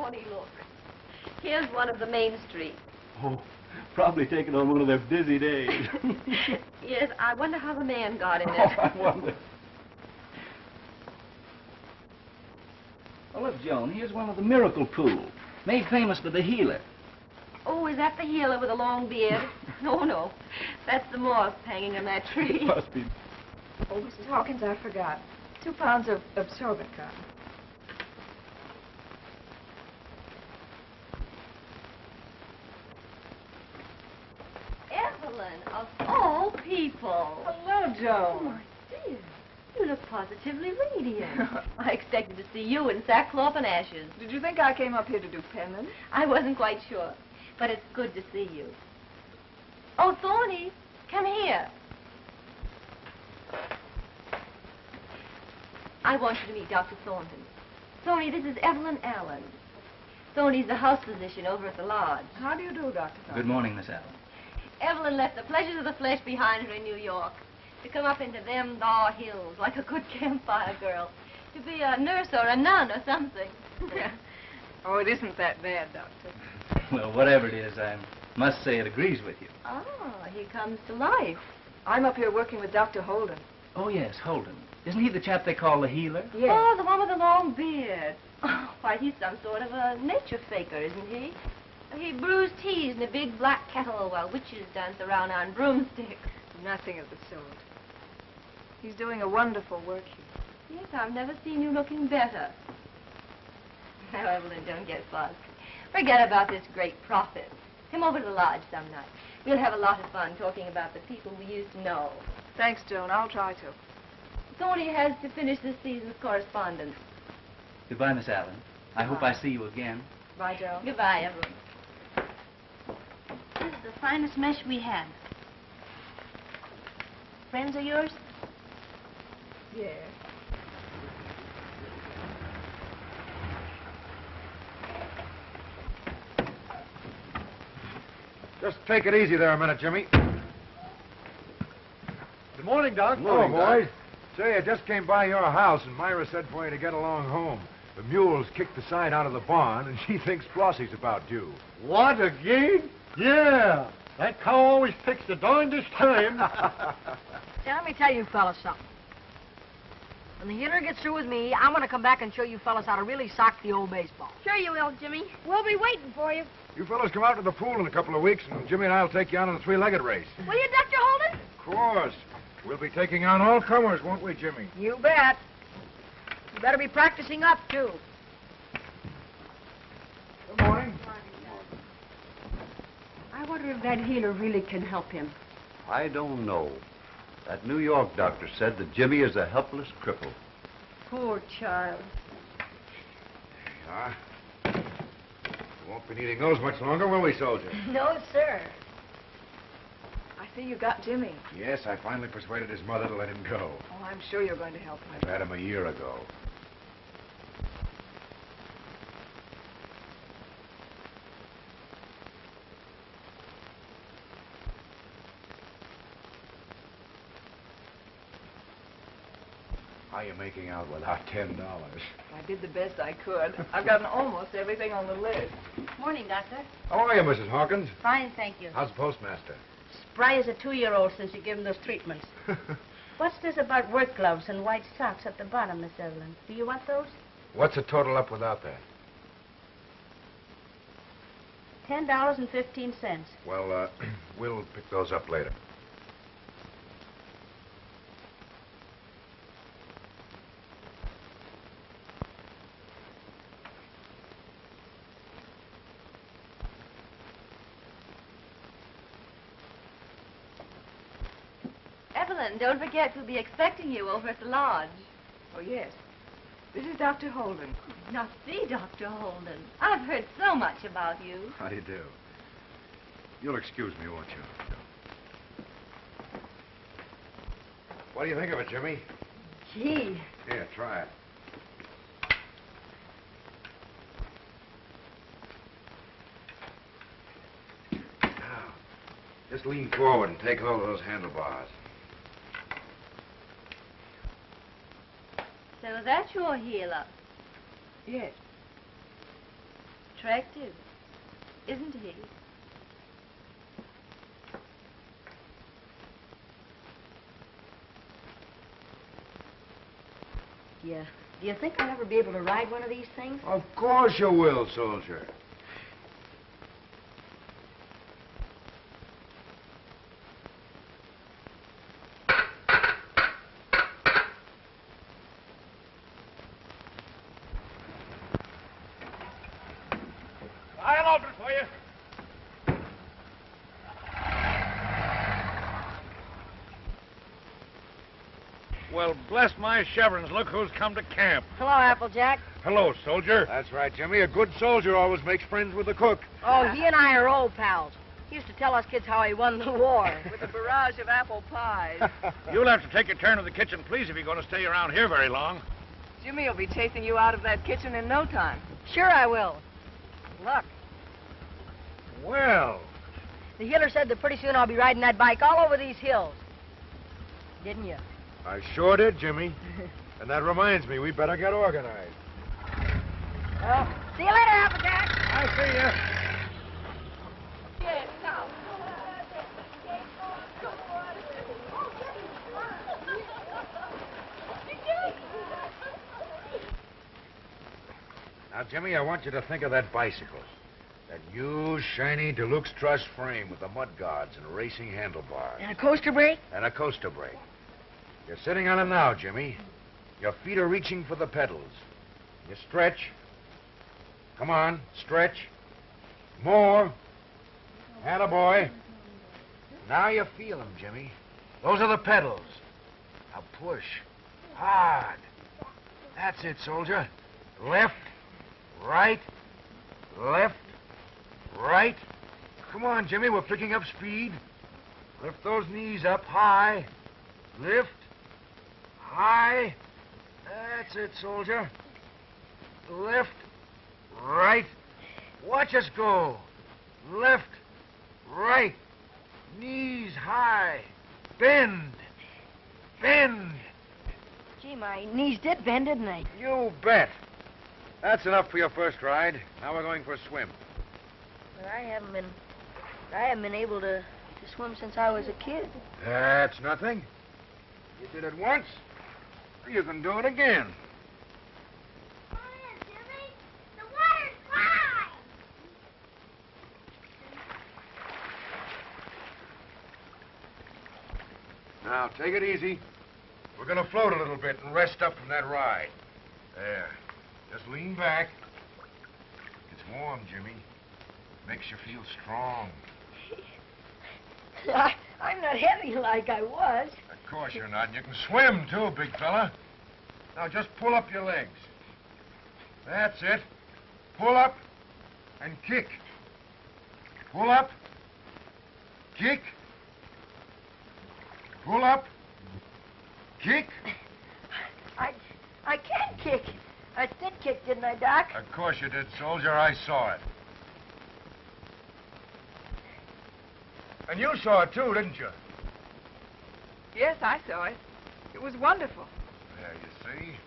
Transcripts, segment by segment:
Thorny, look. Here's one of the main streets. Oh, probably taken on one of their busy days. Yes, I wonder how the man got in it. Oh, I wonder. Oh, look, Joan, here's one of the miracle pools, made famous for the healer. Oh, is that the healer with a long beard? No. That's the moth hanging on that tree. It must be. Oh, Mrs. Hawkins, I forgot. 2 pounds of absorbent cotton. Evelyn, of all people. Hello, Oh, Joan. my dear. You look positively radiant. I expected to see you in sackcloth and ashes. Did you think I came up here to do penance? I wasn't quite sure, but it's good to see you. Oh, Thorny, come here. I want you to meet Dr. Thornton. Thorny, this is Evelyn Allen. Thorny's the house physician over at the lodge. How do you do, Dr. Thornton? Good morning, Miss Allen. Evelyn left the pleasures of the flesh behind her in New York to come up into them thar hills like a good campfire girl, to be a nurse or a nun or something. Oh, it isn't that bad, Doctor. Well, whatever it is, I must say it agrees with you. Ah, he comes to life. I'm up here working with Dr. Holden. Oh, yes, Holden. Isn't he the chap they call the healer? Yes. Oh, the one with the long beard. Oh, why, he's some sort of a nature faker, isn't he? He brews teas in a big black kettle while witches dance around on broomsticks. Nothing of the sort. He's doing a wonderful work here. Yes, I've never seen you looking better. Now, Evelyn, don't get fussed. Forget about this great prophet. Come over to the lodge some night. We'll have a lot of fun talking about the people we used to know. Thanks, Joan. I'll try to. Thorny has to finish this season's correspondence. Goodbye, Miss Allen. I hope I see you again. Bye, Joan. Goodbye, Evelyn. This is the finest mesh we had. Friends of yours? Yeah. Just take it easy there a minute, Jimmy. Good morning, Doc. Hello, boys. Say, I just came by your house, and Myra said for you to get along home. The mules kicked the sign out of the barn, and she thinks Flossie's about due. What, again? Yeah. That cow always picks the darndest time. Say, let me tell you fellas something. When the healer gets through with me, I'm going to come back and show you fellas how to really sock the old baseball. Sure you will, Jimmy. We'll be waiting for you. You fellas come out to the pool in a couple of weeks, and Jimmy and I'll take you on in a 3-legged race. Will you, Dr. Holden? Of course. We'll be taking on all comers, won't we, Jimmy? You bet. You better be practicing up, too. Good morning. I wonder if that healer really can help him. I don't know. That New York doctor said that Jimmy is a helpless cripple. Poor child. There you are. We won't be needing those much longer, will we, soldier? No, sir. I see you got Jimmy. Yes, I finally persuaded his mother to let him go. Oh, I'm sure you're going to help him. I've had him a year ago. How are you making out without $10? I did the best I could. I've gotten almost everything on the list. Morning, Doctor. How are you, Mrs. Hawkins? Fine, thank you. How's the postmaster? Spry as a 2-year-old since you gave him those treatments. What's this about work gloves and white socks at the bottom, Miss Evelyn? Do you want those? What's the total up without that? $10.15. Well, we'll pick those up later. Evelyn, don't forget we'll be expecting you over at the lodge. Oh, yes. This is Dr. Holden. Now, see, Dr. Holden, I've heard so much about you. How do you do? You'll excuse me, won't you? What do you think of it, Jimmy? Gee. Here, try it. Now, just lean forward and take hold of those handlebars. So that's your healer. Yes. attractive, isn't he? Yeah. Do you think I'll ever be able to ride one of these things? Of course you will, soldier. I'll open it for you. Well, bless my chevrons, look who's come to camp. Hello, Applejack. Hello, soldier. That's right, Jimmy. A good soldier always makes friends with the cook. Oh, he and I are old pals. He used to tell us kids how he won the war. With a barrage of apple pies. You'll have to take a turn to the kitchen, please, if you're going to stay around here very long. Jimmy will be chasing you out of that kitchen in no time. Sure I will. Look, Well, the healer said that pretty soon I'll be riding that bike all over these hills. Didn't you? I sure did, Jimmy. And that reminds me, we better get organized. Well, see you later, Applejack. I'll see you. Now, Jimmy, I want you to think of that bicycle. That new, shiny, deluxe truss frame with the mud guards and racing handlebars. And a coaster brake? And a coaster brake. You're sitting on it now, Jimmy. Your feet are reaching for the pedals. You stretch. Come on, stretch. More. Attaboy. Now you feel them, Jimmy. Those are the pedals. Now push. Hard. That's it, soldier. Left, right, left, right. Come on, Jimmy, we're picking up speed. Lift those knees up high. Lift. High. That's it, soldier. Left, right. Watch us go. Left, right. Knees high. Bend. Bend. Gee, my knees did bend, didn't they? You bet. That's enough for your first ride. Now we're going for a swim. But I haven't been able to swim since I was a kid. That's nothing. You did it once. You can do it again. Come on, Jimmy. The water's high. Now, take it easy. We're going to float a little bit and rest up from that ride. There. Just lean back. It's warm, Jimmy. Makes you feel strong. I'm not heavy like I was. Of course you're not. And you can swim, too, big fella. Now, just pull up your legs. That's it. Pull up and kick. Pull up. Kick. Pull up. Kick. I can kick. I did kick, didn't I, Doc? Of course you did, soldier. I saw it. And you saw it, too, didn't you? Yes, I saw it. It was wonderful. There, you see.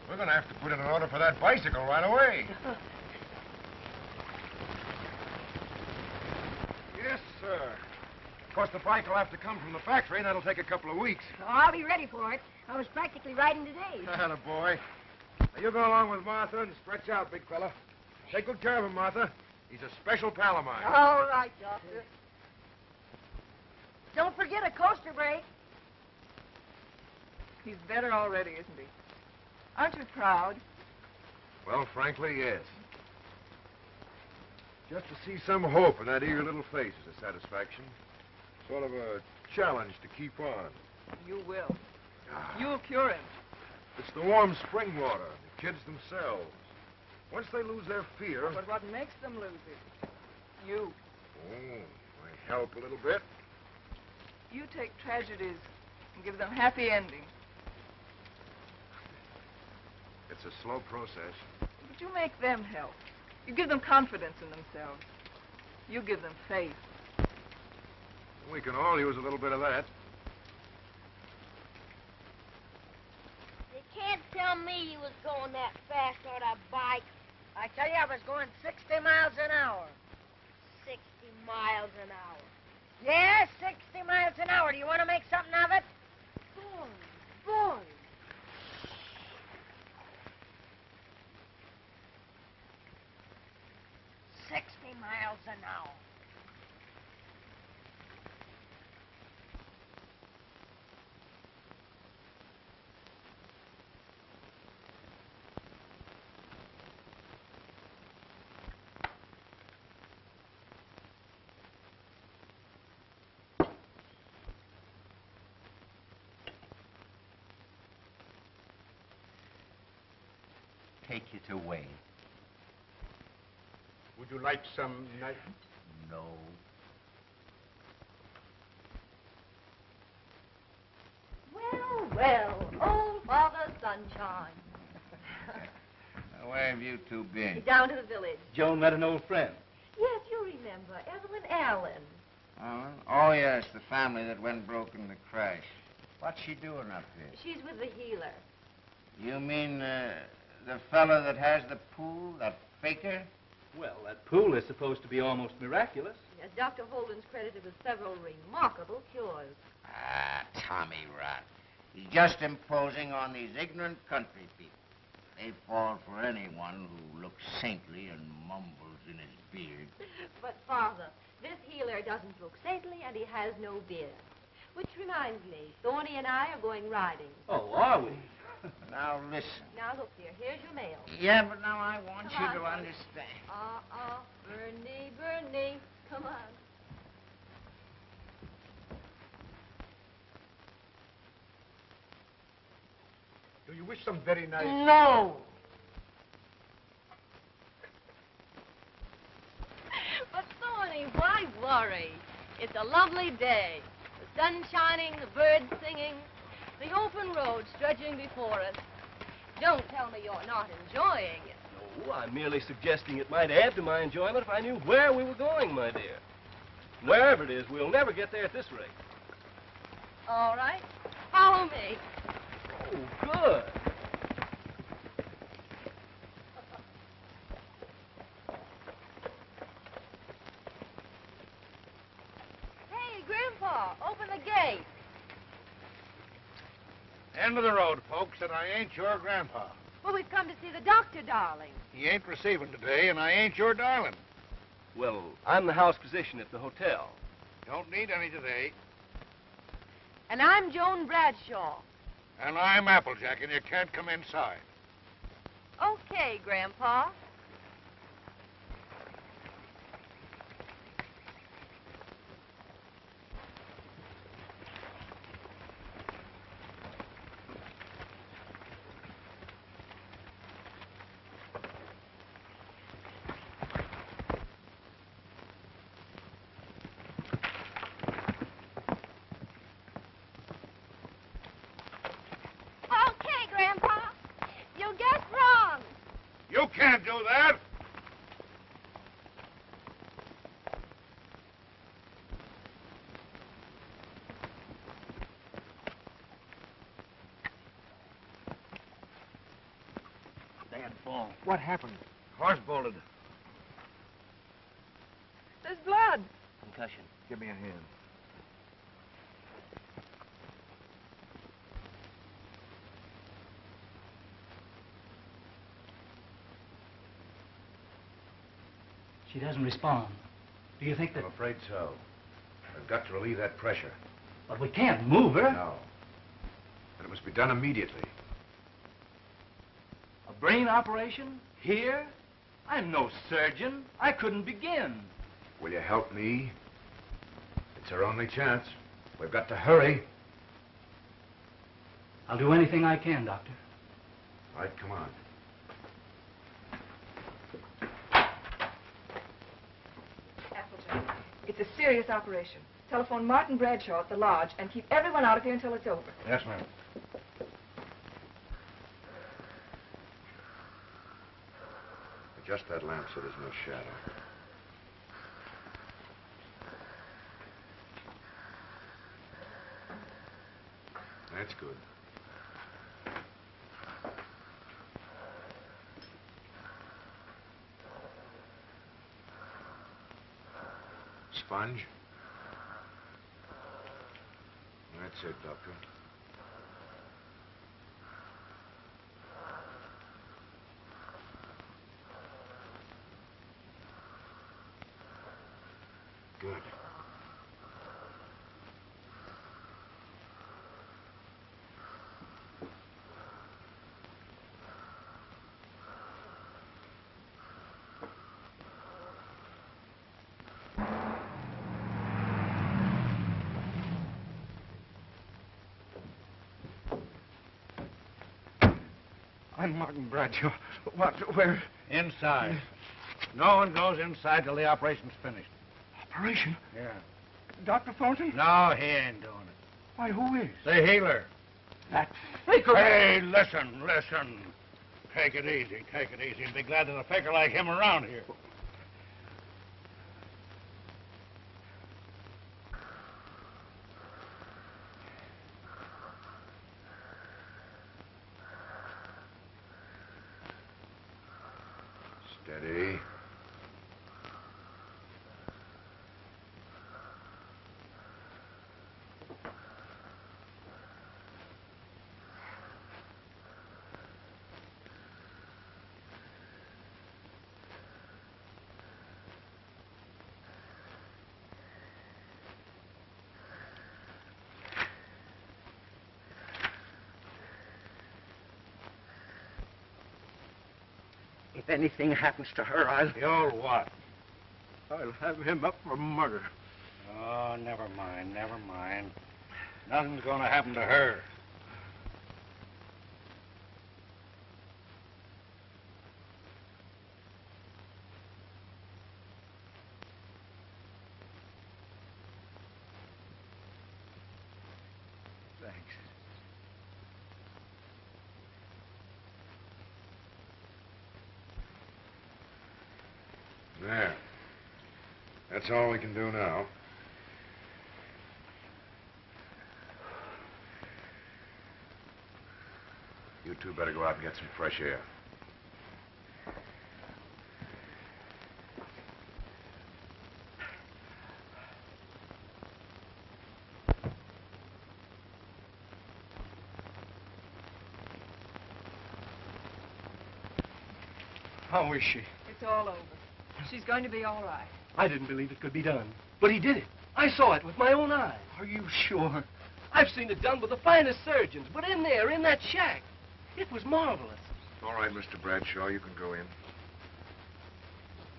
We're going to have to put in an order for that bicycle right away. Yes, sir. Of course, the bike will have to come from the factory, and that'll take a couple of weeks. Oh, I'll be ready for it. I was practically riding today. Attaboy. Now, you go along with Martha and stretch out, big fella. Take good care of him, Martha. He's a special pal of mine. All right, Doctor. Don't forget a coaster brake. He's better already, isn't he? Aren't you proud? Well, frankly, yes. Just to see some hope in that eager little face is a satisfaction. Sort of a challenge to keep on. You will. You'll cure him. It's the warm spring water, the kids themselves. Once they lose their fear... But what makes them lose it? You. Oh, I help a little bit. You take tragedies and give them happy endings. It's a slow process. But you make them help. You give them confidence in themselves. You give them faith. We can all use a little bit of that. They can't tell me he was going that fast on a bike. I tell you, I was going 60 miles an hour. 60 miles an hour. Yes, 60 miles an hour. Do you want to make something of it? Boy. 60 miles an hour. Take it away. Would you like some knife? No. Well, old Father Sunshine. Where have you two been? Down to the village. Joan met an old friend. Yes, you remember, Evelyn Allen. Allen? Oh, yes, the family that went broke in the crash. What's she doing up here? She's with the healer. You mean the fellow that has the pool, that faker? Well, that pool is supposed to be almost miraculous. Yes, Dr. Holden's credited with several remarkable cures. Ah, Tommy Rot. He's just imposing on these ignorant country people. They fall for anyone who looks saintly and mumbles in his beard. But, Father, this healer doesn't look saintly and he has no beard. Which reminds me, Thorny and I are going riding. Oh, are we? Now, listen. Now, look, dear, here's your mail. Yeah, but now I want Come you on, to Father. understand. Bernie, come on. Do you wish some very nice... No! But, Thorny, why worry? It's a lovely day. The sun shining, the birds singing, the open road stretching before us. Don't tell me you're not enjoying it. No, I'm merely suggesting it might add to my enjoyment if I knew where we were going, my dear. Wherever it is, we'll never get there at this rate. All right. Follow me. Oh, good. Hey, Grandpa, open the gate. End of the road, folks, and I ain't your grandpa. Well, we've come to see the doctor, darling. He ain't receiving today, and I ain't your darling. Well, I'm the house physician at the hotel. Don't need any today. And I'm Joan Bradshaw. And I'm Applejack, and you can't come inside. Okay, Grandpa. Okay, Grandpa. You guessed wrong. You can't do that. Bad fall. What happened? Horse bolted. There's blood. Concussion. Give me a hand. She doesn't respond. Do you think that... I'm afraid so. I've got to relieve that pressure. But we can't move her. No. And it must be done immediately. A brain operation? Here? I'm no surgeon. I couldn't begin. Will you help me? It's our only chance. We've got to hurry. I'll do anything I can, Doctor. All right, come on. Applejack, it's a serious operation. Telephone Martin Bradshaw at the lodge and keep everyone out of here until it's over. Yes, ma'am. Adjust that lamp so there's no shadow. That's good. sponge. That's it, Doctor. Good. I'm Martin Bradshaw. Where? Inside. No one goes inside till the operation's finished. Operation? Yeah. Dr. Thornton? No, he ain't doing it. Why, who is? The healer. That faker. Hey, listen. Take it easy. And be glad there's a faker like him around here. Steady. If anything happens to her, I'll what? I'll have him up for murder. Oh, never mind. Nothing's gonna happen to her. Thanks. There. That's all we can do now. You two better go out and get some fresh air. How is she? It's all over. She's going to be all right. I didn't believe it could be done. But he did it. I saw it with my own eyes. Are you sure? I've seen it done with the finest surgeons, but in there, in that shack, it was marvelous. All right, Mr. Bradshaw, you can go in.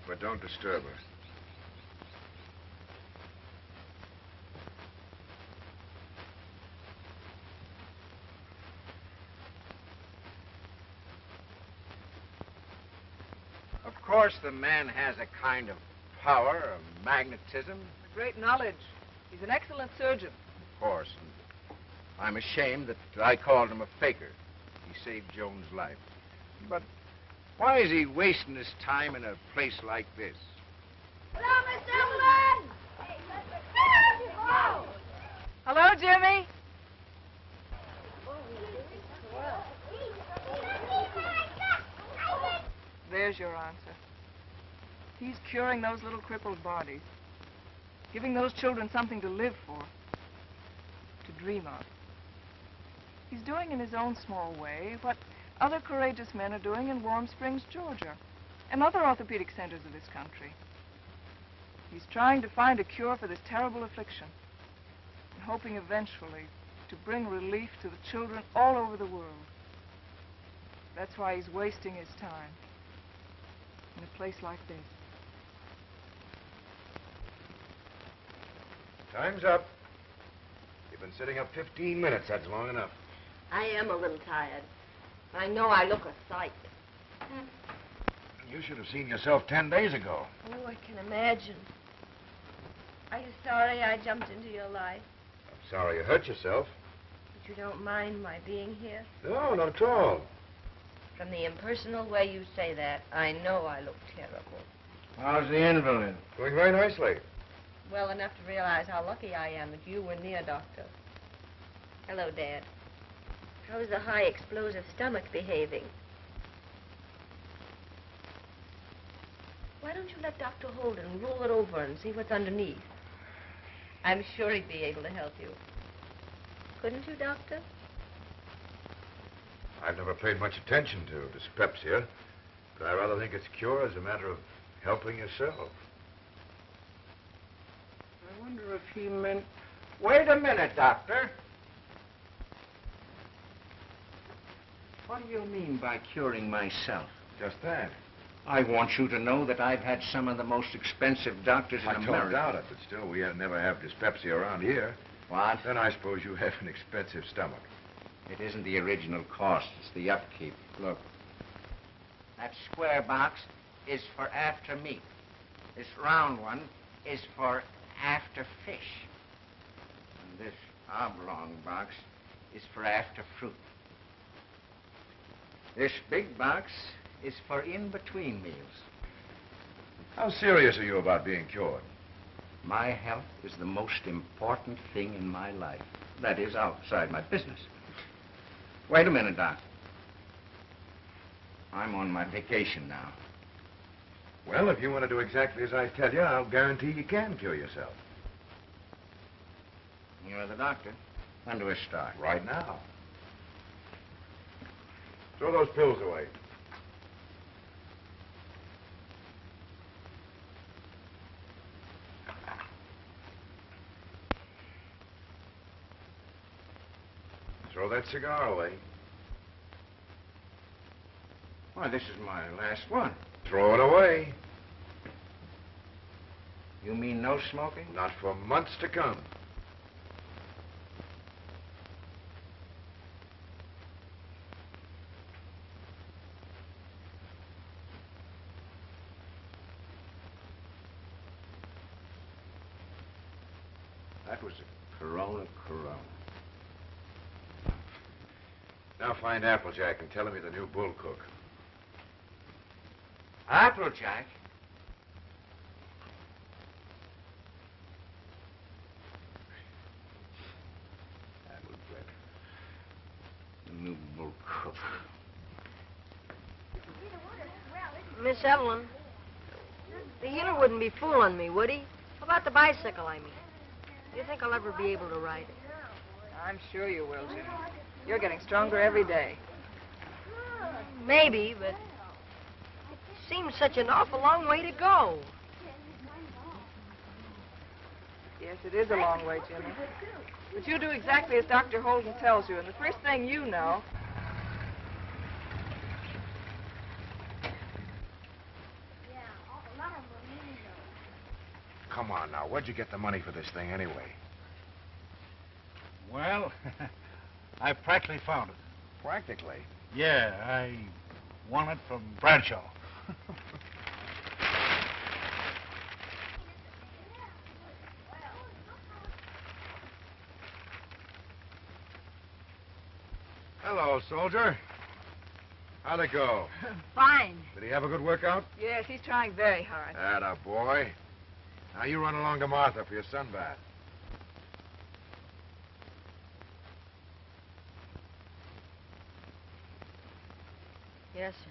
But don't disturb her. Of course, the man has a kind of power, a magnetism. Great knowledge. He's an excellent surgeon. Of course. And I'm ashamed that I called him a faker. He saved Joan's life. But why is he wasting his time in a place like this? Hello, Miss Evelyn! Oh. Hello, Jimmy. There's your answer. He's curing those little crippled bodies, giving those children something to live for, to dream of. He's doing in his own small way what other courageous men are doing in Warm Springs, Georgia, and other orthopedic centers of this country. He's trying to find a cure for this terrible affliction, and hoping eventually to bring relief to the children all over the world. That's why he's wasting his time in a place like this. Time's up. You've been sitting up 15 minutes. That's long enough. I am a little tired. I know I look a sight. You should have seen yourself 10 days ago. Oh, I can imagine. Are you sorry I jumped into your life? I'm sorry you hurt yourself. But you don't mind my being here? No, not at all. From the impersonal way you say that, I know I look terrible. How's the invalid? Doing very nicely. Well enough to realize how lucky I am that you were near, Doctor. Hello, Dad. How's the high explosive stomach behaving? Why don't you let Dr. Holden roll it over and see what's underneath? I'm sure he'd be able to help you. Couldn't you, Doctor? I've never paid much attention to dyspepsia, but I rather think its cure is a matter of helping yourself. I wonder if he meant... Wait a minute, Doctor. What do you mean by curing myself? Just that. I want you to know that I've had some of the most expensive doctors in I America. don't doubt it, but still, we never have dyspepsia around here. What? Then I suppose you have an expensive stomach. It isn't the original cost, it's the upkeep. Look. That square box is for after meat. This round one is for after fish. And this oblong box is for after fruit. This big box is for in-between meals. How serious are you about being cured? My health is the most important thing in my life. That is, outside my business. Wait a minute, Doc. I'm on my vacation now. Well, if you want to do exactly as I tell you, I'll guarantee you can cure yourself. You're the doctor. When do we start? Right now. Throw those pills away. Throw that cigar away. Why, this is my last one. Throw it away. You mean no smoking? Not for months to come. That was a Corona. Now find Applejack and tell him he's the new bull cook. Applejack? Applejack. The new bull cook. Miss Evelyn, the healer wouldn't be fooling me, would he? How about the bicycle, I mean? Do you think I'll ever be able to ride it? I'm sure you will, Jimmy. You're getting stronger every day. Maybe, but it seems such an awful long way to go. Yes, it is a long way, Jimmy. But you do exactly as Dr. Holden tells you, and the first thing you know... Come on now, where'd you get the money for this thing anyway? Well, I practically found it. Practically? Yeah, I won it from Bradshaw. Hello, soldier. How'd it go? Fine. Did he have a good workout? Yes, he's trying very hard. Atta boy. Now you run along to Martha for your sunbath. Yes, sir.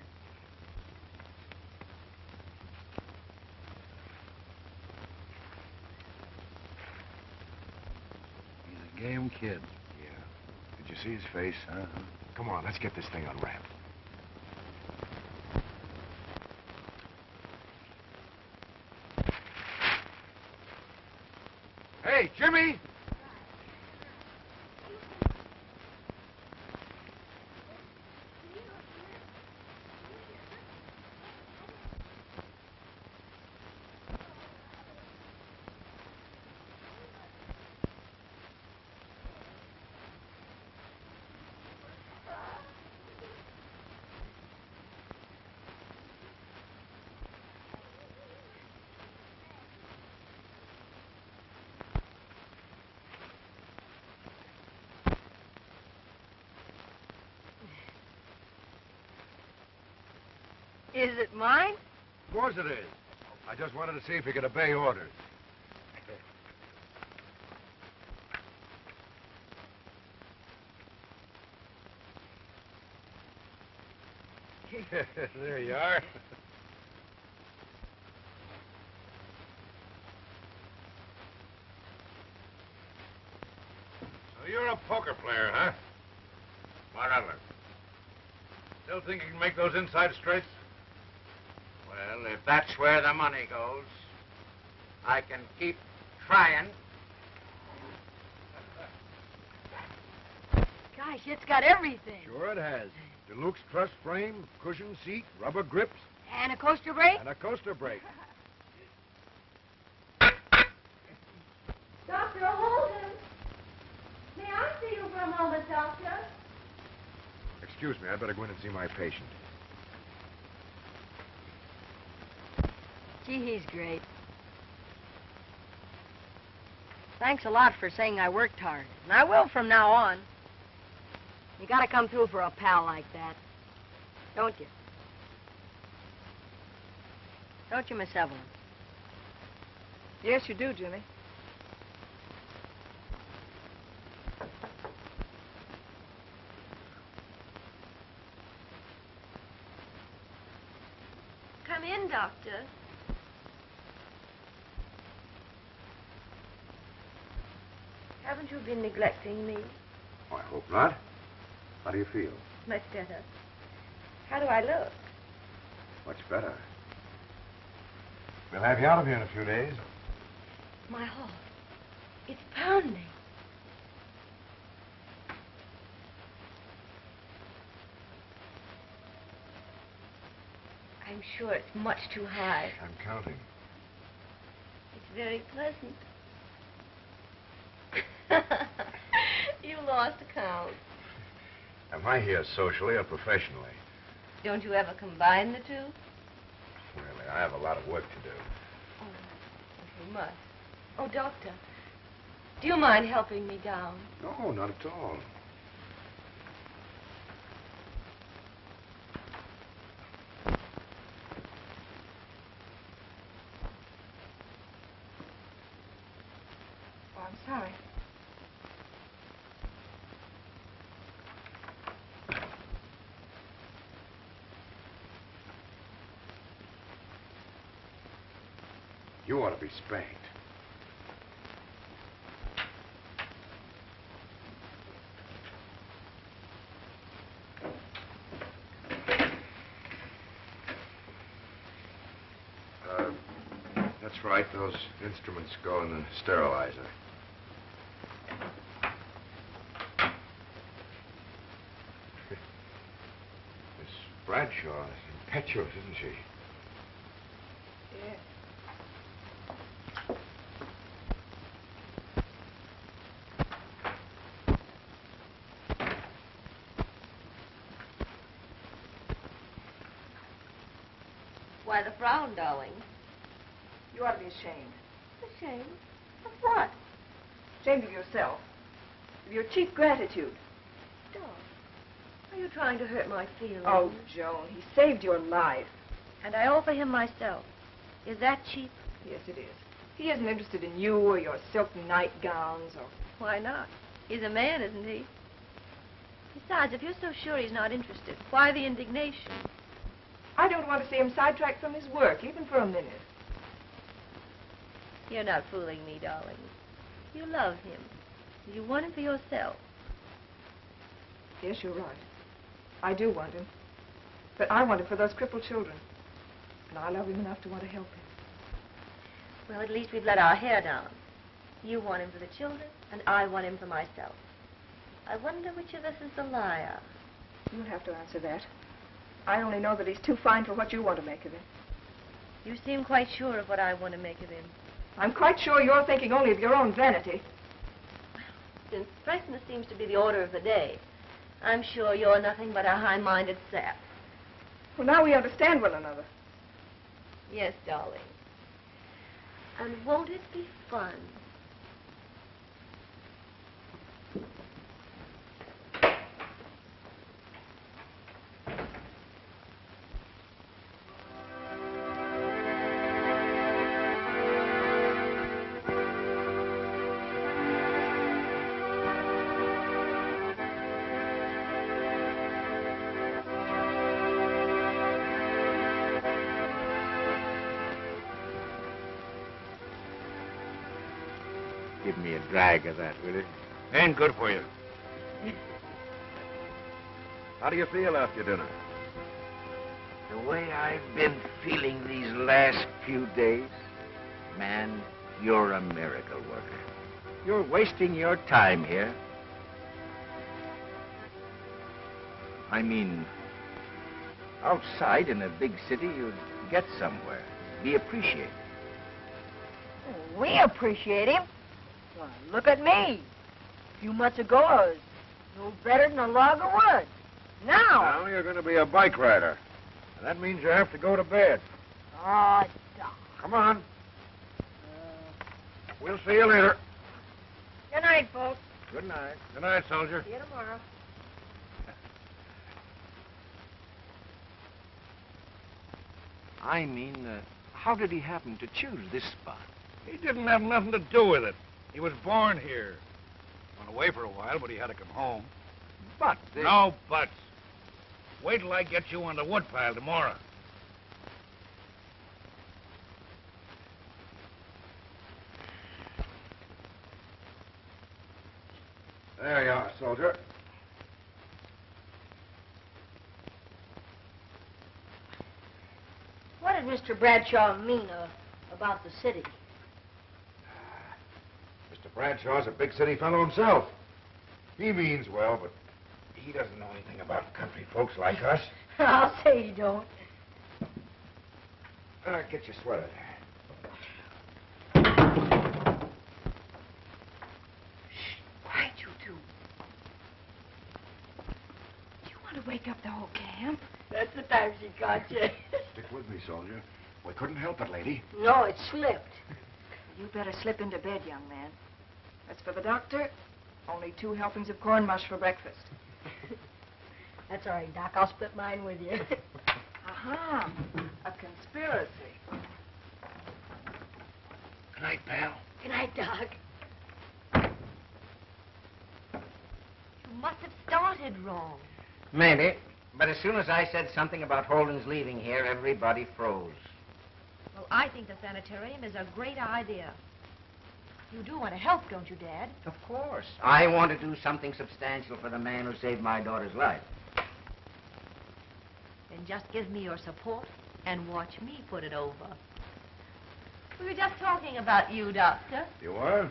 He's a game kid. Yeah. Did you see his face? Come on, let's get this thing unwrapped. Hey, Jimmy! Is it mine? Of course it is. I just wanted to see if you could obey orders. There you are. poker player, huh? What of it? Still think you can make those inside straights? Well, if that's where the money goes, I can keep trying. Gosh, it's got everything. Sure it has. Deluxe truss frame, cushion seat, rubber grips, And a coaster brake? and a coaster brake. Dr. Holden, may I see you for a moment, Doctor? Excuse me, I'd better go in and see my patient. Gee, he's great. Thanks a lot for saying I worked hard. And I will from now on. You gotta come through for a pal like that. Don't you? Don't you, Miss Evelyn? Yes, you do, Jimmy. Come in, Doctor. Haven't you been neglecting me? Oh, I hope not. How do you feel? Much better. How do I look? Much better. We'll have you out of here in a few days. My heart. It's pounding. I'm sure it's much too high. I'm counting. It's very pleasant. You lost count. Am I here socially or professionally? Don't you ever combine the two? Really, I have a lot of work to do. Oh, you must. Oh, Doctor, do you mind helping me down? No, not at all. Oh, I'm sorry. You ought to be spanked. That's right. Those instruments go in the sterilizer. Miss Bradshaw is impetuous, isn't she? Yes. Why the frown, darling? You ought to be ashamed. Ashamed? Of what? Ashamed of yourself. Of your cheap gratitude. Darling, are you trying to hurt my feelings? Oh, Joan, he saved your life. And I offer him myself. Is that cheap? Yes, it is. He isn't interested in you or your silk nightgowns or... Why not? He's a man, isn't he? Besides, if you're so sure he's not interested, why the indignation? I don't want to see him sidetracked from his work, even for a minute. You're not fooling me, darling. You love him. You want him for yourself. Yes, you're right. I do want him. But I want him for those crippled children. And I love him enough to want to help him. Well, at least we've let our hair down. You want him for the children, and I want him for myself. I wonder which of us is the liar. You don't have to answer that. I only know that he's too fine for what you want to make of him. You seem quite sure of what I want to make of him. I'm quite sure you're thinking only of your own vanity. Since frankness seems to be the order of the day, I'm sure you're nothing but a high-minded sap. Well, now we understand one another. Yes, darling. And won't it be fun? Give me a drag of that, will you? Ain't good for you. How do you feel after dinner? The way I've been feeling these last few days, man, you're a miracle worker. You're wasting your time here. I mean, outside in a big city, you'd get somewhere, be appreciated. We appreciate him. Why, look at me. A few months ago, I was no better than a log of wood. Now Now you're going to be a bike rider. And that means you have to go to bed. Oh, Doc. Come on. We'll see you later. Good night, folks. Good night. Good night, soldier. See you tomorrow. I mean, how did he happen to choose this spot? He didn't have nothing to do with it. He was born here. Went away for a while, but he had to come home. But No buts. Wait till I get you on the woodpile tomorrow. There you are, soldier. What did Mr. Bradshaw mean about the city? Mr. Bradshaw's a big city fellow himself. He means well, but he doesn't know anything about country folks like us. I'll say you don't. Get your sweater. Quiet, you two. Do you want to wake up the whole camp? That's the time she caught you. Stick with me, soldier. We couldn't help it, lady. No, it slipped. You better slip into bed, young man. As for the doctor, only 2 helpings of corn mush for breakfast. That's all right, Doc. I'll split mine with you. Aha! A conspiracy. Good night, pal. Good night, Doc. You must have started wrong. Maybe. But as soon as I said something about Holden's leaving here, everybody froze. Well, I think the sanitarium is a great idea. You do want to help, don't you, Dad? Of course. I want to do something substantial for the man who saved my daughter's life. Then just give me your support and watch me put it over. We were just talking about you, Doctor. You are?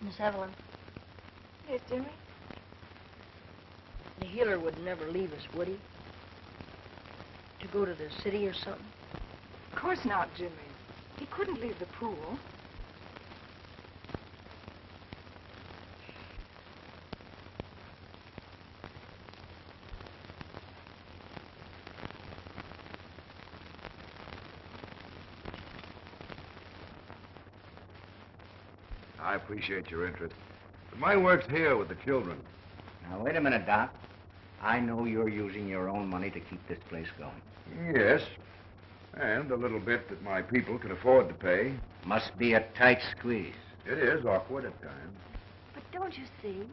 Miss Evelyn, Yes, Jimmy? the healer would never leave us, would he? To go to the city or something? Of course not, Jimmy. He couldn't leave the pool. I appreciate your interest. But my work's here with the children. Now, wait a minute, Doc. I know you're using your own money to keep this place going. Yes. And a little bit that my people can afford to pay. Must be a tight squeeze. It is awkward at times. But don't you see?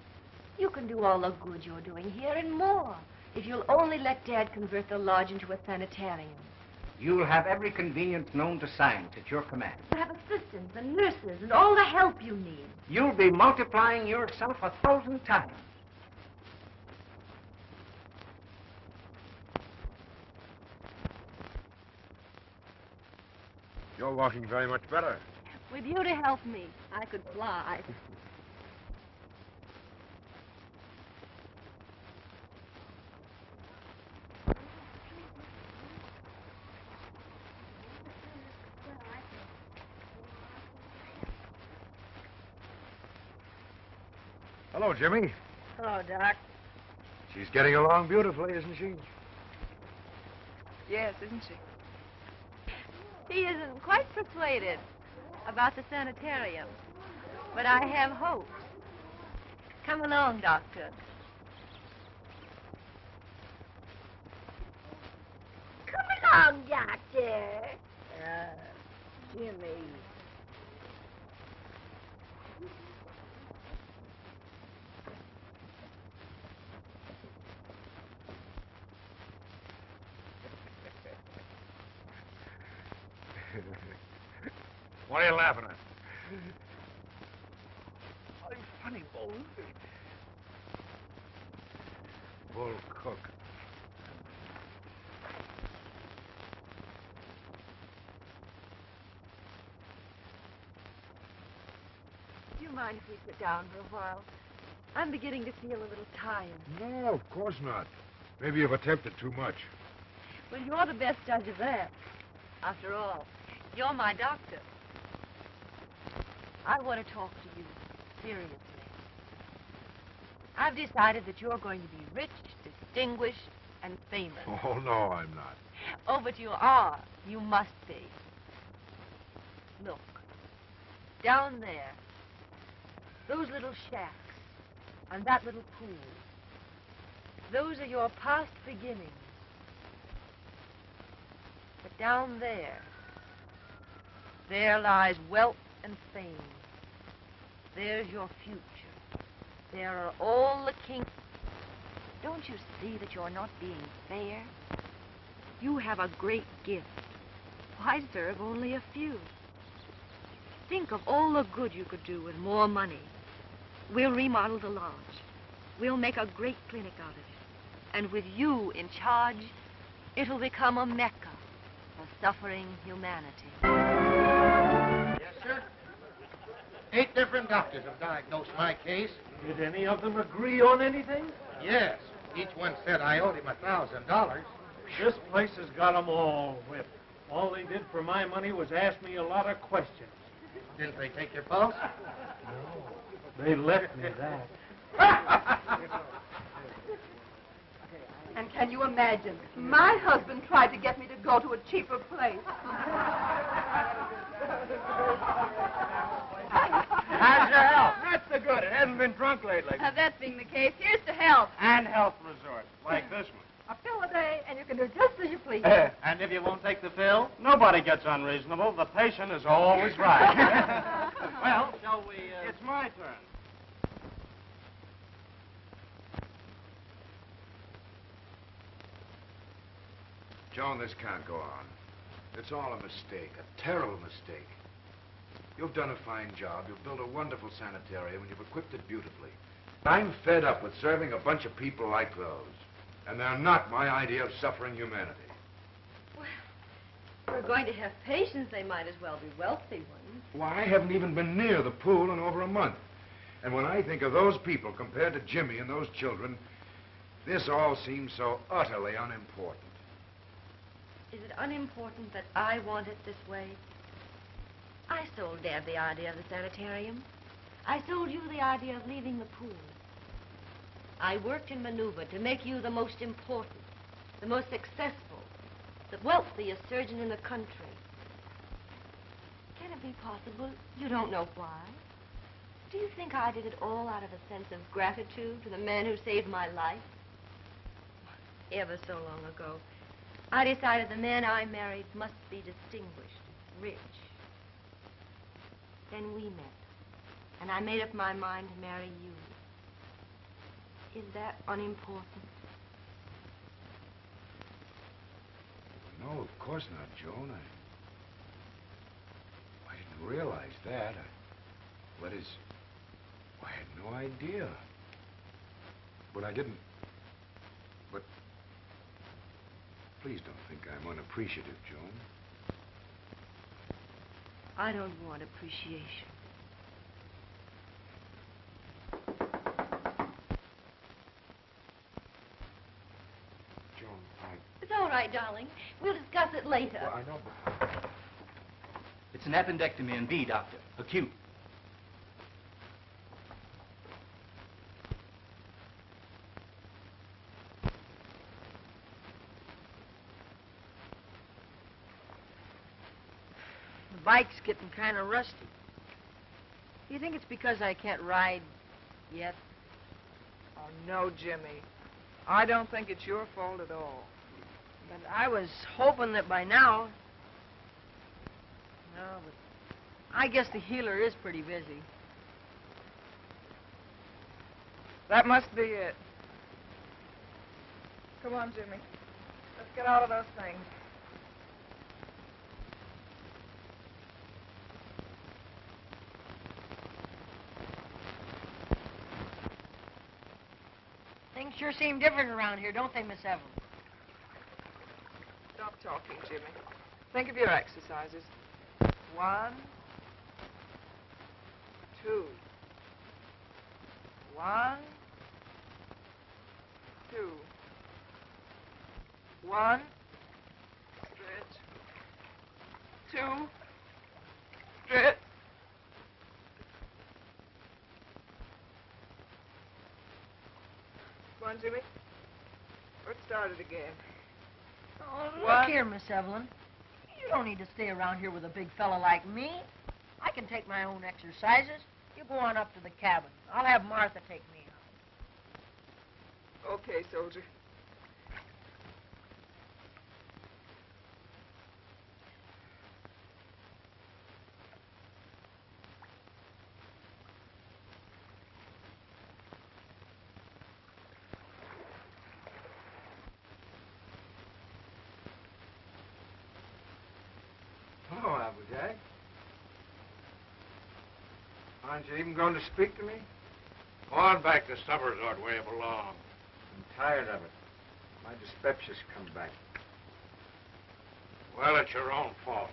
You can do all the good you're doing here and more if you'll only let Dad convert the lodge into a sanitarium. You'll have every convenience known to science at your command. You'll have assistants and nurses and all the help you need. You'll be multiplying yourself 1,000 times. You're walking very much better. With you to help me, I could fly. Hello, Jimmy. Hello, Doc. She's getting along beautifully, isn't she? Yes, isn't she? He isn't quite persuaded about the sanitarium, but I have hopes. Come along, Doctor. Come along, Doctor. Jimmy. What are you laughing at? I funny bone. Bull Cook. Do you mind if we sit down for a while? I'm beginning to feel a little tired. No, of course not. Maybe you've attempted too much. Well, you're the best judge of that. After all, you're my doctor. I want to talk to you seriously. I've decided that you're going to be rich, distinguished, and famous. Oh, no, I'm not. Oh, but you are. You must be. Look, down there, those little shacks, and that little pool, those are your past beginnings. But down there lies wealth and fame. There's your future. There are all the kingdoms. Don't you see that you're not being fair? You have a great gift. Why serve only a few? Think of all the good you could do with more money. We'll remodel the lodge. We'll make a great clinic out of it. And with you in charge, it'll become a mecca for suffering humanity. Yes, sir. 8 different doctors have diagnosed my case. Did any of them agree on anything? Yes. Each one said I owed him $1,000. This place has got 'em all whipped. All they did for my money was ask me a lot of questions. Didn't they take your pulse? No. They left me that. And can you imagine? My husband tried to get me to go to a cheaper place. How's your health? Not so good. It hasn't been drunk lately. That being the case, here's to health. And health resorts, like this one. A pill a day, and you can do just as you please. And if you won't take the pill, nobody gets unreasonable. The patient is always right. Well, shall we... It's my turn. Joan, this can't go on. It's all a mistake, a terrible mistake. You've done a fine job. You've built a wonderful sanitarium, and you've equipped it beautifully. I'm fed up with serving a bunch of people like those. And they're not my idea of suffering humanity. Well, if we're going to have patients, they might as well be wealthy ones. Why, I haven't even been near the pool in over a month. And when I think of those people compared to Jimmy and those children, this all seems so utterly unimportant. Is it unimportant that I want it this way? I sold Dad the idea of the sanitarium. I sold you the idea of leaving the pool. I worked and maneuvered to make you the most important, the most successful, the wealthiest surgeon in the country. Can it be possible? You don't know why. Do you think I did it all out of a sense of gratitude to the man who saved my life? Ever so long ago, I decided the man I married must be distinguished, rich. Then we met, and I made up my mind to marry you. Is that unimportant? No, of course not, Joan. I didn't realize that. I had no idea. But I didn't. But please don't think I'm unappreciative, Joan. I don't want appreciation. It's all right, darling. We'll discuss it later. Well, I know, but... It's an appendectomy in B, Doctor. Acute. The bike's getting kind of rusty. Do you think it's because I can't ride yet? Oh, no, Jimmy. I don't think it's your fault at all. But I was hoping that by now... No, but I guess the healer is pretty busy. That must be it. Come on, Jimmy. Let's get out of those things. Things sure seem different around here, don't they, Miss Evelyn? Stop talking, Jimmy. Think of your exercises. 1, 2. 1, 2. 1. Stretch. 2. Stretch. Come on, Jimmy. Let's start it again. Oh, look here, Miss Evelyn. You don't need to stay around here with a big fella like me. I can take my own exercises. You go on up to the cabin. I'll have Martha take me out. Okay, soldier. Hello, Applejack. Aren't you even going to speak to me? Go on back to Summersort where you belong. I'm tired of it. My dyspepsia's come back. Well, it's your own fault.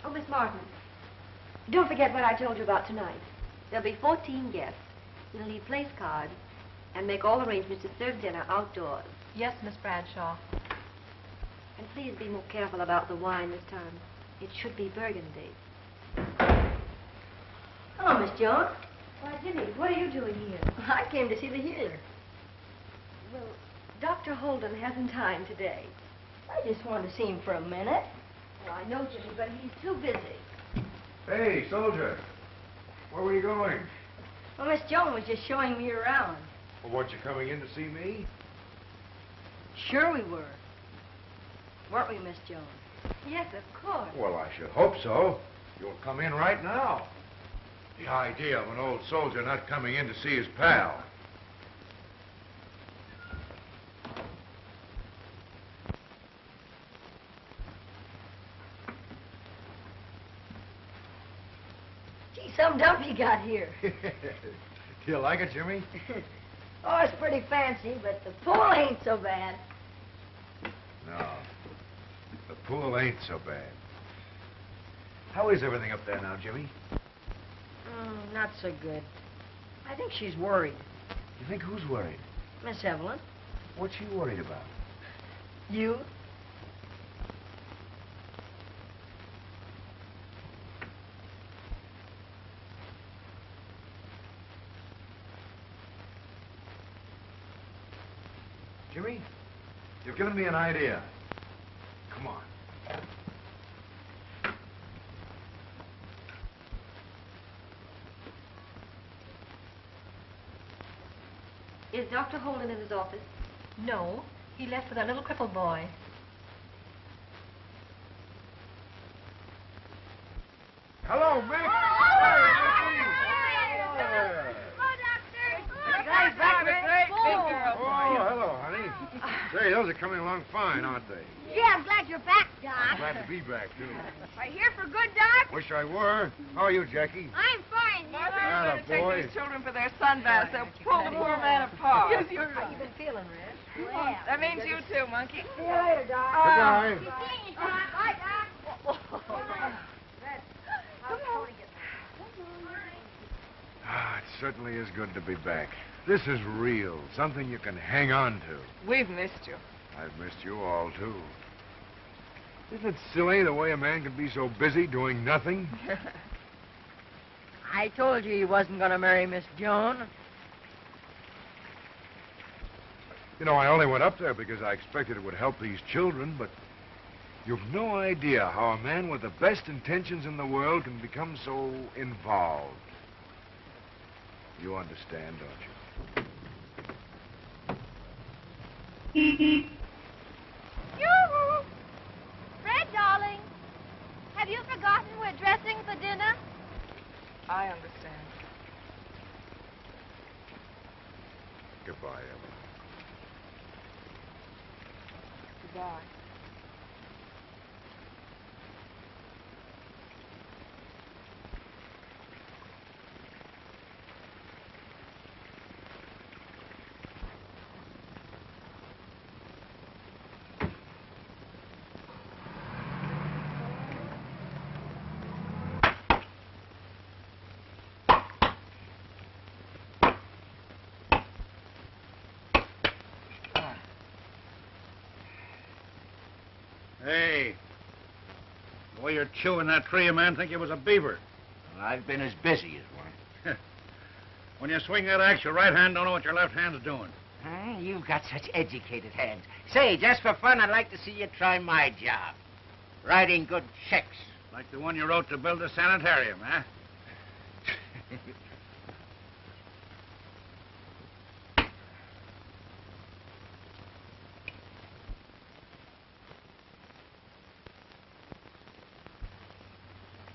Oh, Miss Martin, don't forget what I told you about tonight. There'll be 14 guests. We'll leave place cards and make all arrangements to serve dinner outdoors. Yes, Miss Bradshaw. And please be more careful about the wine this time. It should be Burgundy. Hello, Miss Joan. Why, Jimmy, what are you doing here? I came to see the healer. Well, Dr. Holden hasn't time today. I just wanted to see him for a minute. Oh, I know, Jimmy, but he's too busy. Hey, soldier. Where were you going? Well, Miss Joan was just showing me around. Well, weren't you coming in to see me? Sure we were. Weren't we, Miss Joan? Yes, of course. Well, I should hope so. You'll come in right now. The idea of an old soldier not coming in to see his pal. Gee, some dump you got here. Do you like it, Jimmy? Oh, it's pretty fancy, but the pool ain't so bad. No. The pool ain't so bad. How is everything up there now, Jimmy? Not so good. I think she's worried. You think who's worried? Miss Evelyn. What's she worried about? You? Jimmy, you've given me an idea. Come on. Is Dr. Holden in his office? No, he left with our little crippled boy. Hello, Mick. Oh, hello, honey. Say, those are coming along fine, aren't they? Yeah, I'm glad you're back, Doc. I'm glad to be back, too. Are you here for good, Doc? Wish I were. How are you, Jackie? I'm fine. Martha, Atta you better boy. take these children for their sunbaths. They'll pull the poor man apart. Yes, you're right. How you been feeling, Reg? Well, That means you too, Monkey. see you later, Doc. Goodbye. Be seeing you, Doc. Bye, Doc. certainly is good to be back. This is real, something you can hang on to. We've missed you. I've missed you all, too. Isn't it silly the way a man can be so busy doing nothing? I told you he wasn't going to marry Miss Joan. You know, I only went up there because I expected it would help these children, but you've no idea how a man with the best intentions in the world can become so involved. You understand, don't you? Yoo-hoo! Fred, darling, have you forgotten we're dressing for dinner? I understand. Goodbye, Evelyn. Goodbye. Hey, the way you're chewing that tree, a man think you was a beaver. Well, I've been as busy as one. When you swing that axe, your right hand don't know what your left hand's doing. You've got such educated hands. Say, just for fun, I'd like to see you try my job. Writing good checks. Like the one you wrote to build a sanitarium, huh?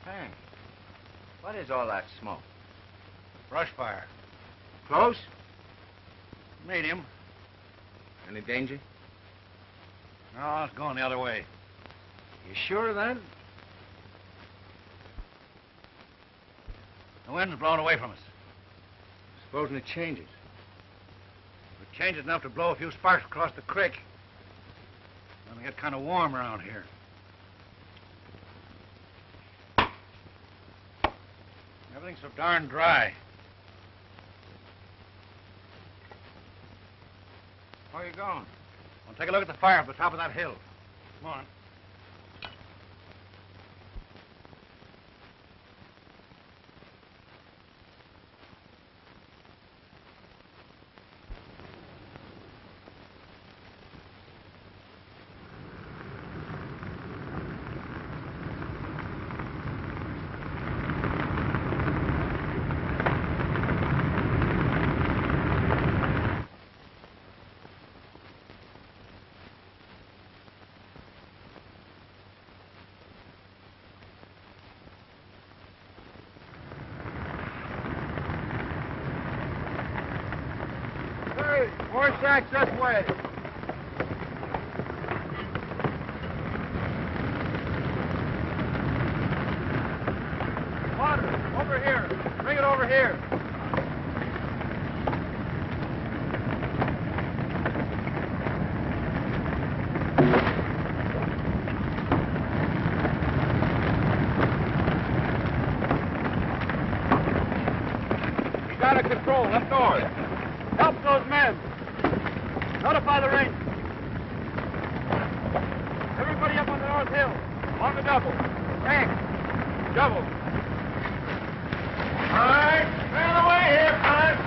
Hey, what is all that smoke? Brush fire. Close? Medium. Any danger? No, it's going the other way. You sure of that? The wind's blowing away from us. Supposing it changes. If it changes enough to blow a few sparks across the creek, it'll get kind of warm around here. Everything's so darn dry. Where are you going? Well, take a look at the fire up the top of that hill. Come on. More sacks this way. Water, over here. Bring it over here. We got a control up north. Help those men. Notify the Rangers. Everybody up on the North Hill. On the double. Thanks. Double. All right. Clear the way here, fellas.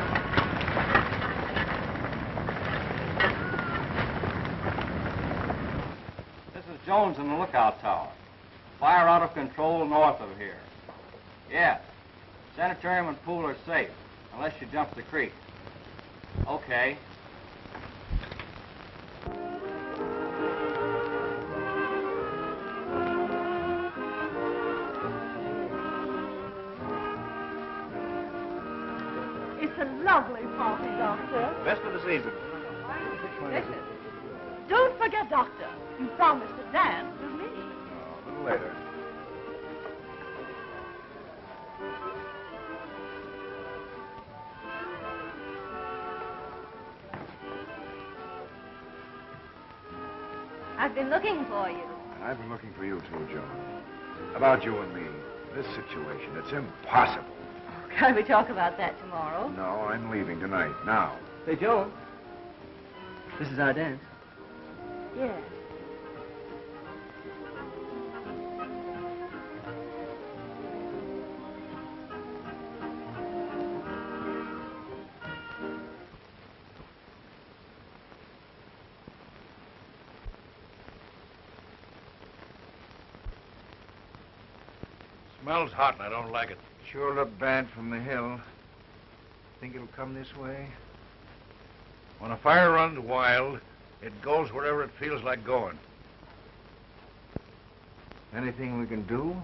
This is Jones in the lookout tower. Fire out of control north of here. Yeah. Sanitorium and pool are safe, unless you jump the creek. Okay. It's a lovely party, Doctor. Best of the season. Listen, don't forget, Doctor, you promised to dance with me. A little later. I've been looking for you. And I've been looking for you, too, Joan. About you and me. This situation, it's impossible. Can't we talk about that tomorrow? No, I'm leaving tonight. Now. Say, Joan, this is our dance. Yes. Smells hot and I don't like it. Sure looked bad from the hill. Think it'll come this way? When a fire runs wild, it goes wherever it feels like going. Anything we can do?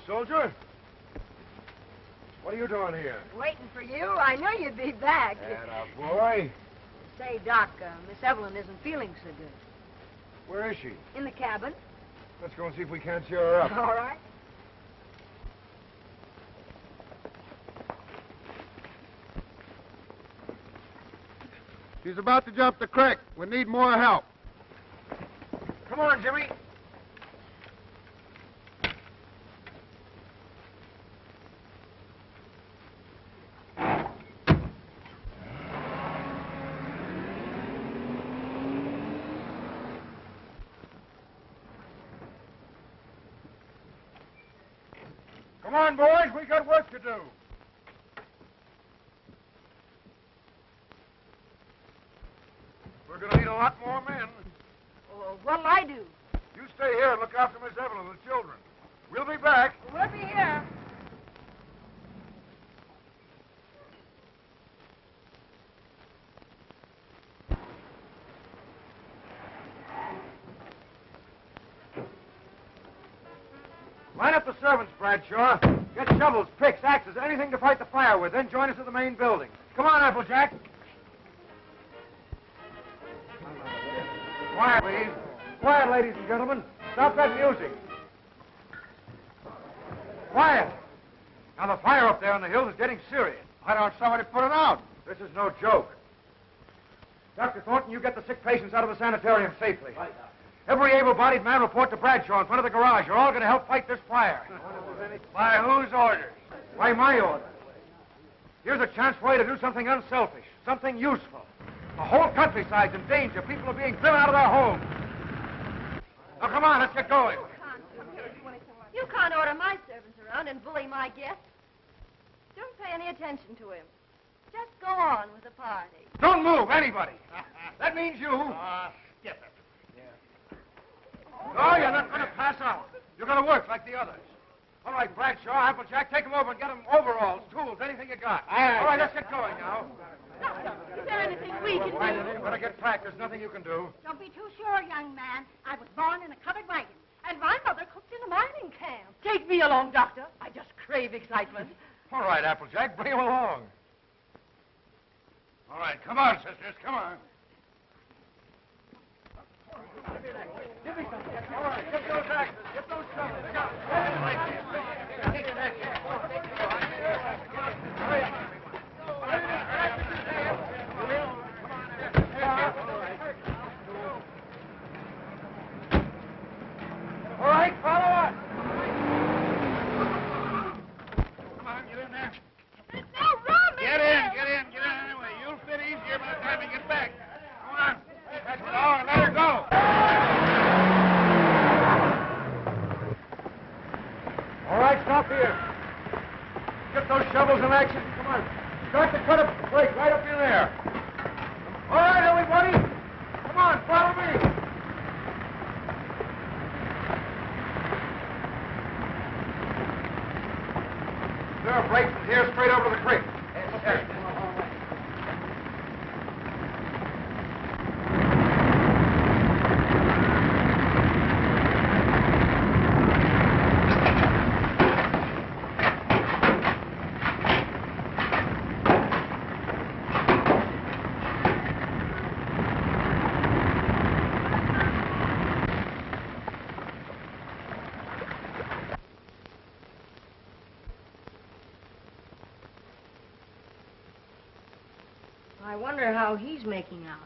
Soldier. What are you doing here? Waiting for you. I knew you'd be back. Boy. Say, Doc, Miss Evelyn isn't feeling so good. Where is she? In the cabin. Let's go and see if we can't cheer her up. All right. She's about to jump the creek. We need more help. Come on, Jimmy. Come on, boys. We got work to do. We're going to need a lot more men. What'll I do? You stay here and look after Miss Evelyn and the children. We'll be back. We'll be here. Line up the servants, Bradshaw. Get shovels, picks, axes, anything to fight the fire with. Then join us at the main building. Come on, Applejack. Quiet, please. Quiet, ladies and gentlemen. Stop that music. Quiet. Now, the fire up there on the hills is getting serious. Why don't somebody put it out? This is no joke. Dr. Thornton, you get the sick patients out of the sanitorium safely. Right. Every able-bodied man report to Bradshaw in front of the garage. You're all going to help fight this fire. By whose orders? By my order. Here's a chance for you to do something unselfish, something useful. The whole countryside's in danger. People are being driven out of their homes. Now, come on, let's get going. You can't order my servants around and bully my guests. Don't pay any attention to him. Just go on with the party. Don't move, anybody. That means you. Skip it. No, you're not going to pass out. You're going to work like the others. All right, Bradshaw, Applejack, take them over and get them overalls, tools, anything you got. All right, let's get going now. Doctor, is there anything we can do? You better get packed. There's nothing you can do. Don't be too sure, young man. I was born in a covered wagon, and my mother cooked in a mining camp. Take me along, Doctor. I just crave excitement. All right, Applejack, bring him along. All right, come on, sisters, come on. Give me something. All right, get those axes. Get those shovels. All right, follow us. Come on, get in there. There's no room in Get here. in anyway. You'll fit easier by the time you get back. Come on. That's it. All right, let her go. All right, stop here. Get those shovels and axes and come on. Start to cut up the break right up in there. All right, everybody. Come on, follow me. There are breaks from here straight over the creek. Okay. I wonder how he's making out.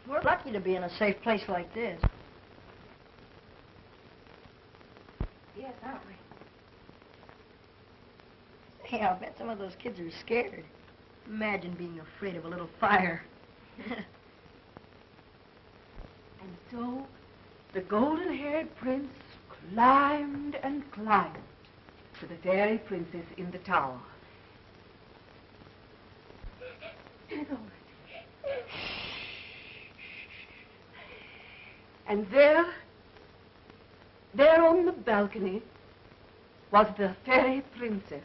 We're lucky to be in a safe place like this. Yes, aren't we? Hey, I'll bet some of those kids are scared. Imagine being afraid of a little fire. And so the golden-haired prince climbed and climbed to the fairy princess in the tower. And there on the balcony was the fairy princess.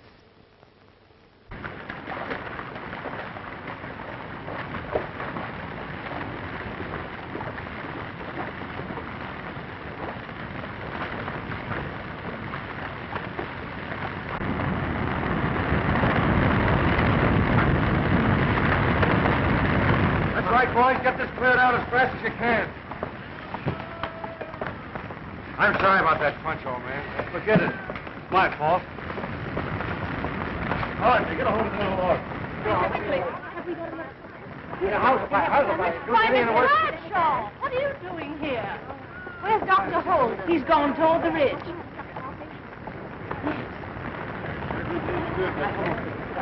That's right, boys. Get this cleared out as fast as you can. I'm sorry about that punch, old man. Forget it. It's my fault. All right, now get a hold of the little lord. How's about it? Why, Miss Bradshaw, what are you doing here? Where's Dr. Holden? He's gone toward the ridge.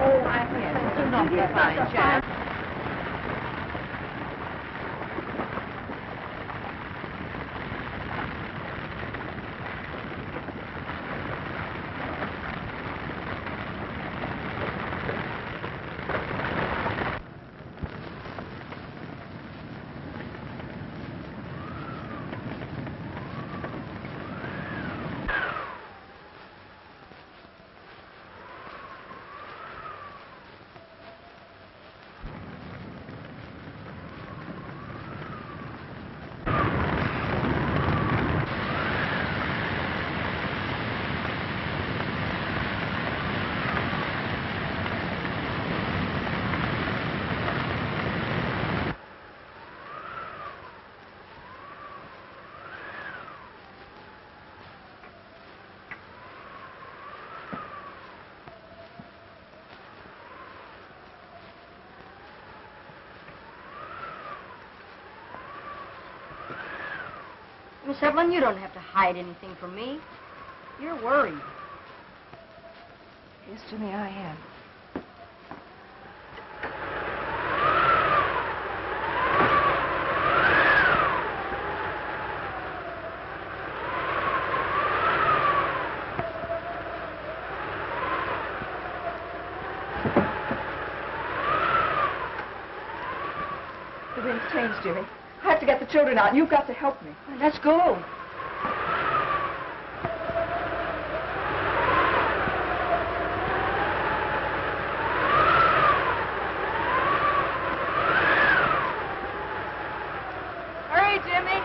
Oh, I yes, do not be a fine chap. Miss Evelyn, you don't have to hide anything from me. You're worried. Yes, Jimmy, I am. The wind's changed, Jimmy. I have to get the children out. You've got to help me. Well, let's go. Hurry, Jimmy.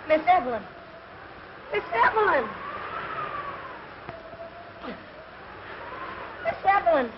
Miss Evelyn. Miss Evelyn. Miss Evelyn.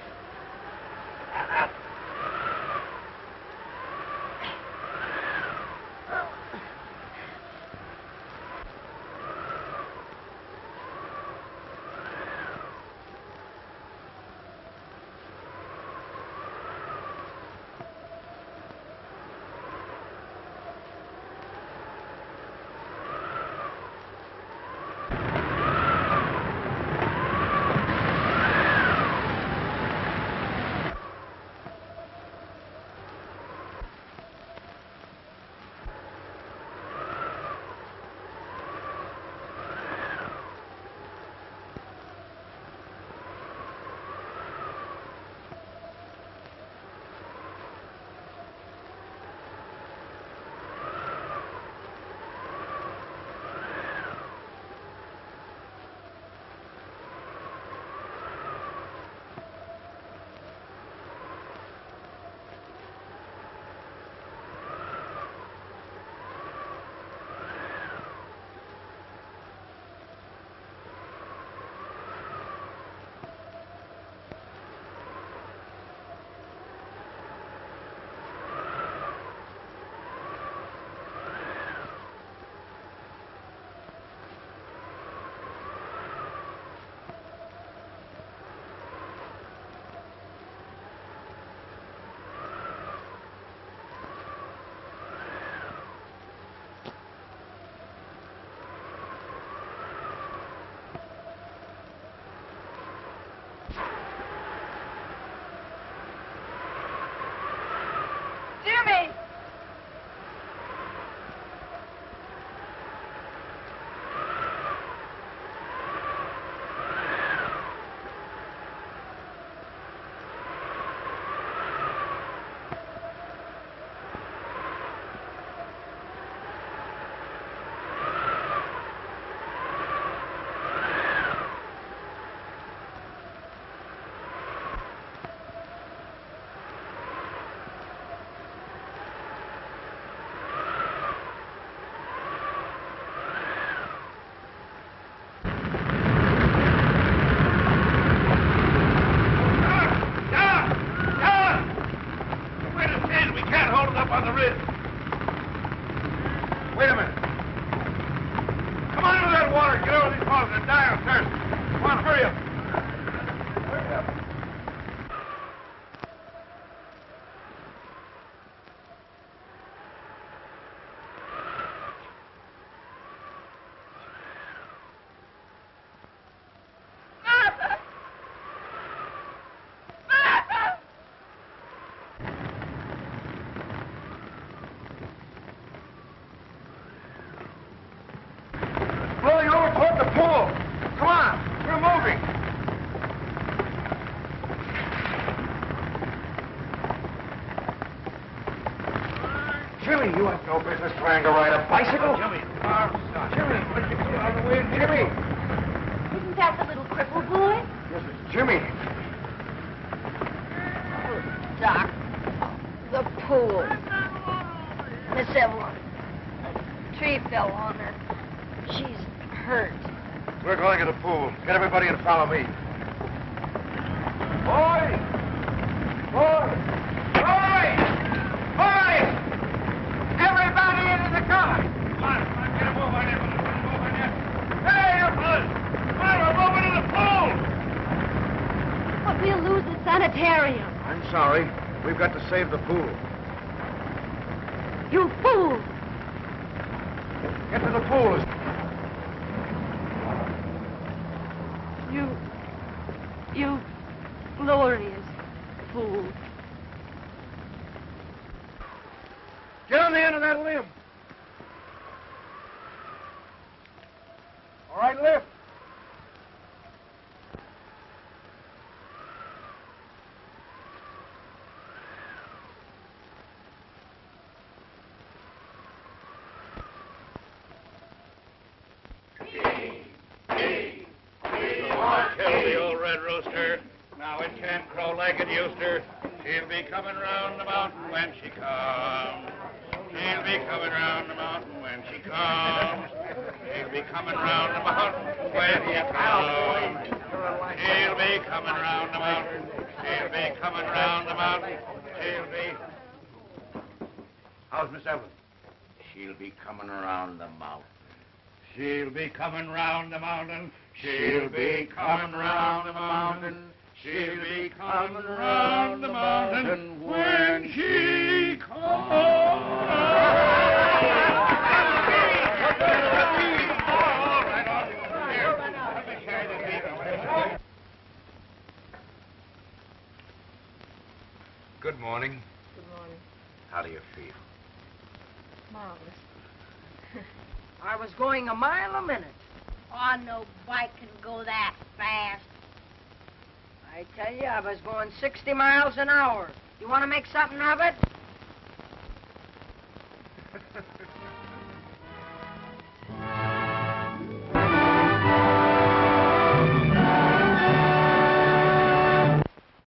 gonna die of thirst. Come on, hurry up. Hurry up. Rolling over toward the pool. Come on, we're moving. Jimmy, you have no business trying to ride a bicycle. Jimmy, Jimmy, why'd you get out of the way, Jimmy? Isn't that the little cripple boy? Yes, it's Jimmy. Doc, the pool. Miss Evelyn, a tree fell on her. She's hurt. We're going to the pool. Get everybody and follow me. Boys! Boys! Boys! Boys! Everybody into the car! Come on, get a move on you. Hey, you fellas! Come on, we're moving to the pool! But we'll lose the sanitarium. I'm sorry. We've got to save the pool. You fool! Get to the pool. You glorious fool. Get on the end of that limb. All right, lift. Kill the old red rooster. Now it can't crow like it used to. She'll be coming round the mountain when she comes. She'll be coming round the mountain when she comes. She'll be coming round the mountain when she comes. She'll be coming round the mountain. She'll be coming round the mountain. She'll be... How's Miss Evelyn? She'll be coming around the mountain. She'll be coming round the mountain. She'll be coming round the mountain. She'll be coming round the mountain when she comes. Good morning. Good morning. How do you feel? Marvelous. I was going a mile a minute. Oh, no bike can go that fast. I tell you, I was going 60 miles an hour. You want to make something of it?